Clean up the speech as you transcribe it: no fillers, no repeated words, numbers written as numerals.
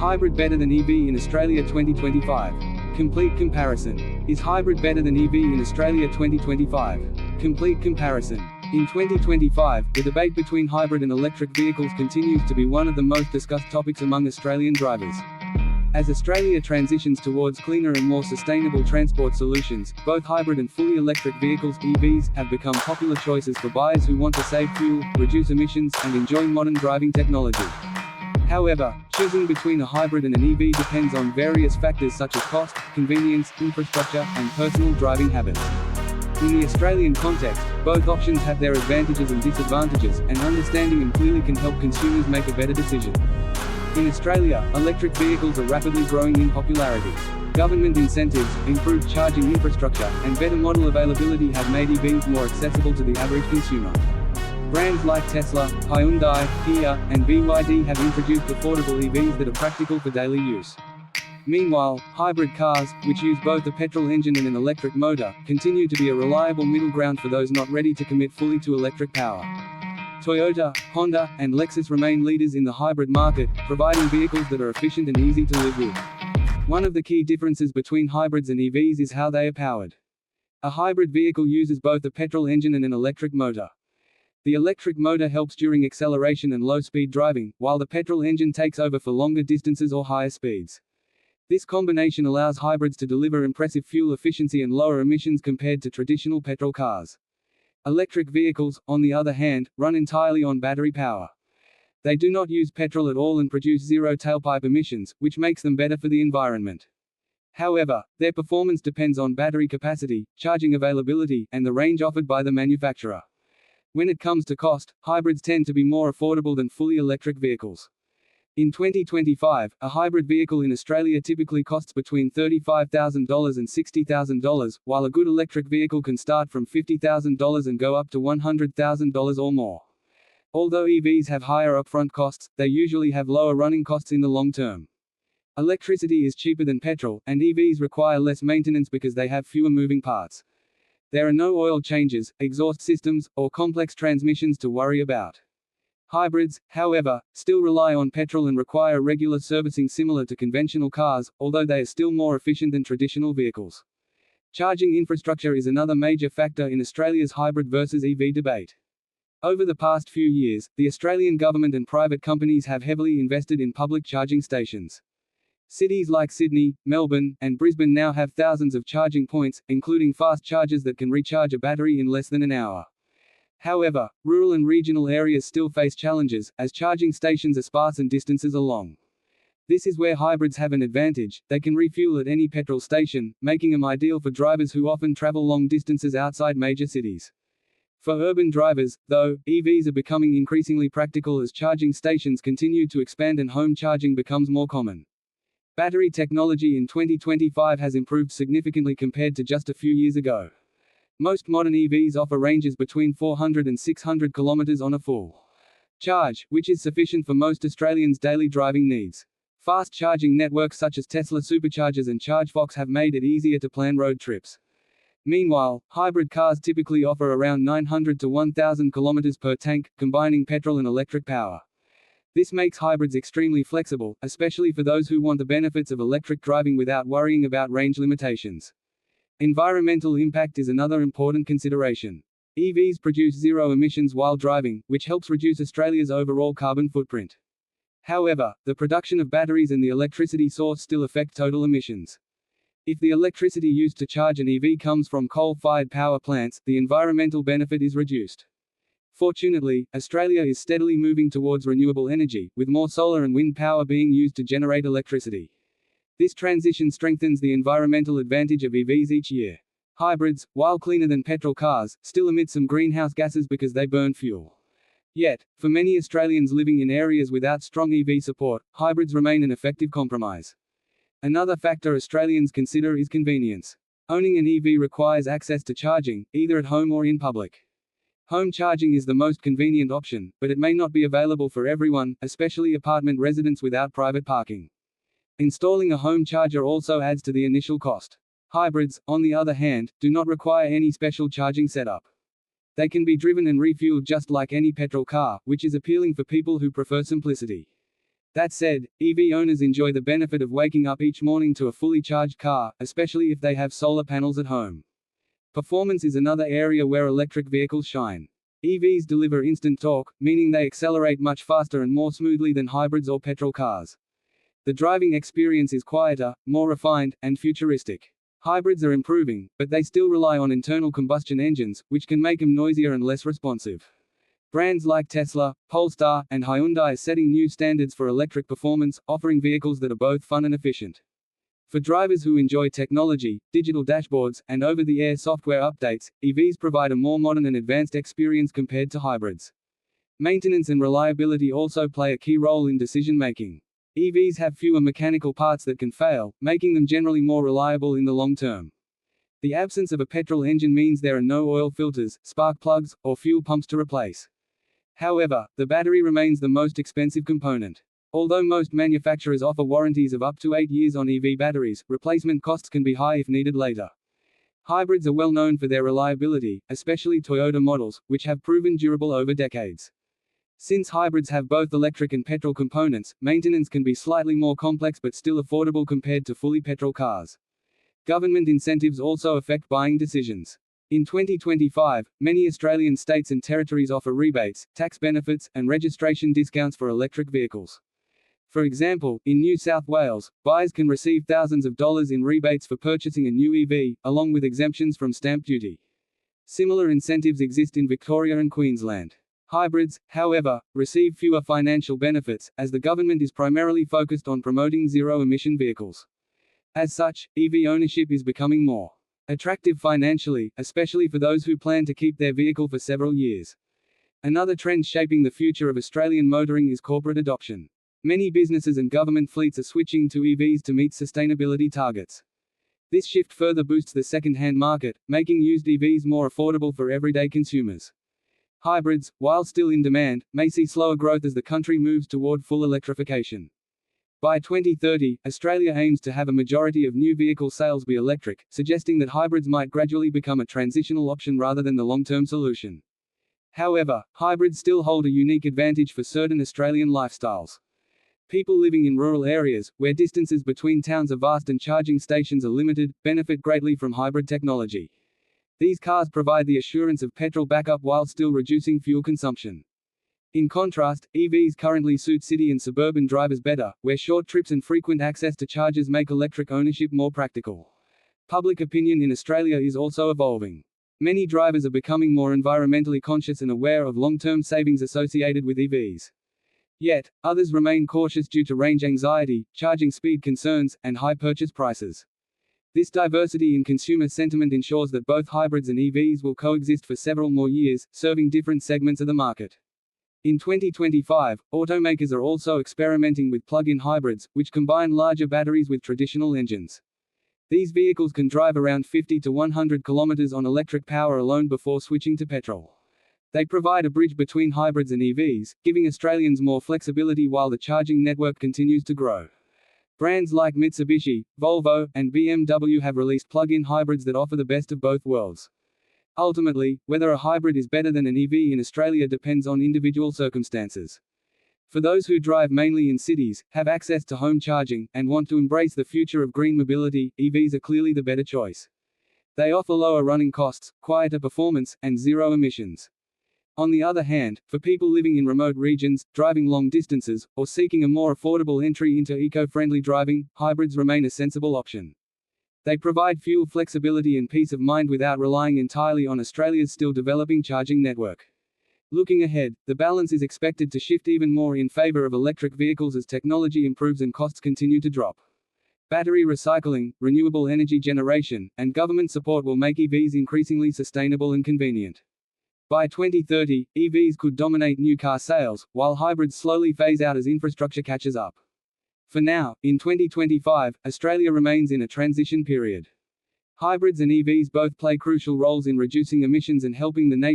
hybrid better than EV in Australia 2025? Complete comparison. Is hybrid better than EV in Australia 2025? Complete comparison. In 2025, the debate between hybrid and electric vehicles continues to be one of the most discussed topics among Australian drivers. As Australia transitions towards cleaner and more sustainable transport solutions, both hybrid and fully electric vehicles (EVs) have become popular choices for buyers who want to save fuel, reduce emissions, and enjoy modern driving technology. However, choosing between a hybrid and an EV depends on various factors such as cost, convenience, infrastructure, and personal driving habits. In the Australian context, both options have their advantages and disadvantages, and understanding them clearly can help consumers make a better decision. In Australia, electric vehicles are rapidly growing in popularity. Government incentives, improved charging infrastructure, and better model availability have made EVs more accessible to the average consumer. Brands like Tesla, Hyundai, Kia, and BYD have introduced affordable EVs that are practical for daily use. Meanwhile, hybrid cars, which use both a petrol engine and an electric motor, continue to be a reliable middle ground for those not ready to commit fully to electric power. Toyota, Honda, and Lexus remain leaders in the hybrid market, providing vehicles that are efficient and easy to live with. One of the key differences between hybrids and EVs is how they are powered. A hybrid vehicle uses both a petrol engine and an electric motor. The electric motor helps during acceleration and low-speed driving, while the petrol engine takes over for longer distances or higher speeds. This combination allows hybrids to deliver impressive fuel efficiency and lower emissions compared to traditional petrol cars. Electric vehicles, on the other hand, run entirely on battery power. They do not use petrol at all and produce zero tailpipe emissions, which makes them better for the environment. However, their performance depends on battery capacity, charging availability, and the range offered by the manufacturer. When it comes to cost, hybrids tend to be more affordable than fully electric vehicles. In 2025, a hybrid vehicle in Australia typically costs between $35,000 and $60,000, while a good electric vehicle can start from $50,000 and go up to $100,000 or more. Although EVs have higher upfront costs, they usually have lower running costs in the long term. Electricity is cheaper than petrol, and EVs require less maintenance because they have fewer moving parts. There are no oil changes, exhaust systems, or complex transmissions to worry about. Hybrids, however, still rely on petrol and require regular servicing similar to conventional cars, although they are still more efficient than traditional vehicles. Charging infrastructure is another major factor in Australia's hybrid versus EV debate. Over the past few years, the Australian government and private companies have heavily invested in public charging stations. Cities like Sydney, Melbourne, and Brisbane now have thousands of charging points, including fast chargers that can recharge a battery in less than an hour. However, rural and regional areas still face challenges, as charging stations are sparse and distances are long. This is where hybrids have an advantage. They can refuel at any petrol station, making them ideal for drivers who often travel long distances outside major cities. For urban drivers, though, EVs are becoming increasingly practical as charging stations continue to expand and home charging becomes more common. Battery technology in 2025 has improved significantly compared to just a few years ago. Most modern EVs offer ranges between 400 and 600 kilometers on a full charge, which is sufficient for most Australians' daily driving needs. Fast charging networks such as Tesla Superchargers and ChargeFox have made it easier to plan road trips. Meanwhile, hybrid cars typically offer around 900 to 1,000 kilometers per tank, combining petrol and electric power. This makes hybrids extremely flexible, especially for those who want the benefits of electric driving without worrying about range limitations. Environmental impact is another important consideration. EVs produce zero emissions while driving, which helps reduce Australia's overall carbon footprint. However, the production of batteries and the electricity source still affect total emissions. If the electricity used to charge an EV comes from coal-fired power plants, the environmental benefit is reduced. Fortunately, Australia is steadily moving towards renewable energy, with more solar and wind power being used to generate electricity. This transition strengthens the environmental advantage of EVs each year. Hybrids, while cleaner than petrol cars, still emit some greenhouse gases because they burn fuel. Yet, for many Australians living in areas without strong EV support, hybrids remain an effective compromise. Another factor Australians consider is convenience. Owning an EV requires access to charging, either at home or in public. Home charging is the most convenient option, but it may not be available for everyone, especially apartment residents without private parking. Installing a home charger also adds to the initial cost. Hybrids, on the other hand, do not require any special charging setup. They can be driven and refueled just like any petrol car, which is appealing for people who prefer simplicity. That said, EV owners enjoy the benefit of waking up each morning to a fully charged car, especially if they have solar panels at home. Performance is another area where electric vehicles shine. EVs deliver instant torque, meaning they accelerate much faster and more smoothly than hybrids or petrol cars. The driving experience is quieter, more refined, and futuristic. Hybrids are improving, but they still rely on internal combustion engines, which can make them noisier and less responsive. Brands like Tesla, Polestar, and Hyundai are setting new standards for electric performance, offering vehicles that are both fun and efficient. For drivers who enjoy technology, digital dashboards, and over-the-air software updates, EVs provide a more modern and advanced experience compared to hybrids. Maintenance and reliability also play a key role in decision-making. EVs have fewer mechanical parts that can fail, making them generally more reliable in the long term. The absence of a petrol engine means there are no oil filters, spark plugs, or fuel pumps to replace. However, the battery remains the most expensive component. Although most manufacturers offer warranties of up to 8 years on EV batteries, replacement costs can be high if needed later. Hybrids are well known for their reliability, especially Toyota models, which have proven durable over decades. Since hybrids have both electric and petrol components, maintenance can be slightly more complex but still affordable compared to fully petrol cars. Government incentives also affect buying decisions. In 2025, many Australian states and territories offer rebates, tax benefits, and registration discounts for electric vehicles. For example, in New South Wales, buyers can receive thousands of dollars in rebates for purchasing a new EV, along with exemptions from stamp duty. Similar incentives exist in Victoria and Queensland. Hybrids, however, receive fewer financial benefits, as the government is primarily focused on promoting zero-emission vehicles. As such, EV ownership is becoming more attractive financially, especially for those who plan to keep their vehicle for several years. Another trend shaping the future of Australian motoring is corporate adoption. Many businesses and government fleets are switching to EVs to meet sustainability targets. This shift further boosts the second-hand market, making used EVs more affordable for everyday consumers. Hybrids, while still in demand, may see slower growth as the country moves toward full electrification. By 2030, Australia aims to have a majority of new vehicle sales be electric, suggesting that hybrids might gradually become a transitional option rather than the long-term solution. However, hybrids still hold a unique advantage for certain Australian lifestyles. People living in rural areas, where distances between towns are vast and charging stations are limited, benefit greatly from hybrid technology. These cars provide the assurance of petrol backup while still reducing fuel consumption. In contrast, EVs currently suit city and suburban drivers better, where short trips and frequent access to chargers make electric ownership more practical. Public opinion in Australia is also evolving. Many drivers are becoming more environmentally conscious and aware of long-term savings associated with EVs. Yet, others remain cautious due to range anxiety, charging speed concerns, and high purchase prices. This diversity in consumer sentiment ensures that both hybrids and EVs will coexist for several more years, serving different segments of the market. In 2025, automakers are also experimenting with plug-in hybrids, which combine larger batteries with traditional engines. These vehicles can drive around 50 to 100 kilometers on electric power alone before switching to petrol. They provide a bridge between hybrids and EVs, giving Australians more flexibility while the charging network continues to grow. Brands like Mitsubishi, Volvo, and BMW have released plug-in hybrids that offer the best of both worlds. Ultimately, whether a hybrid is better than an EV in Australia depends on individual circumstances. For those who drive mainly in cities, have access to home charging, and want to embrace the future of green mobility, EVs are clearly the better choice. They offer lower running costs, quieter performance, and zero emissions. On the other hand, for people living in remote regions, driving long distances, or seeking a more affordable entry into eco-friendly driving, hybrids remain a sensible option. They provide fuel flexibility and peace of mind without relying entirely on Australia's still developing charging network. Looking ahead, the balance is expected to shift even more in favor of electric vehicles as technology improves and costs continue to drop. Battery recycling, renewable energy generation, and government support will make EVs increasingly sustainable and convenient. By 2030, EVs could dominate new car sales, while hybrids slowly phase out as infrastructure catches up. For now, in 2025, Australia remains in a transition period. Hybrids and EVs both play crucial roles in reducing emissions and helping the nation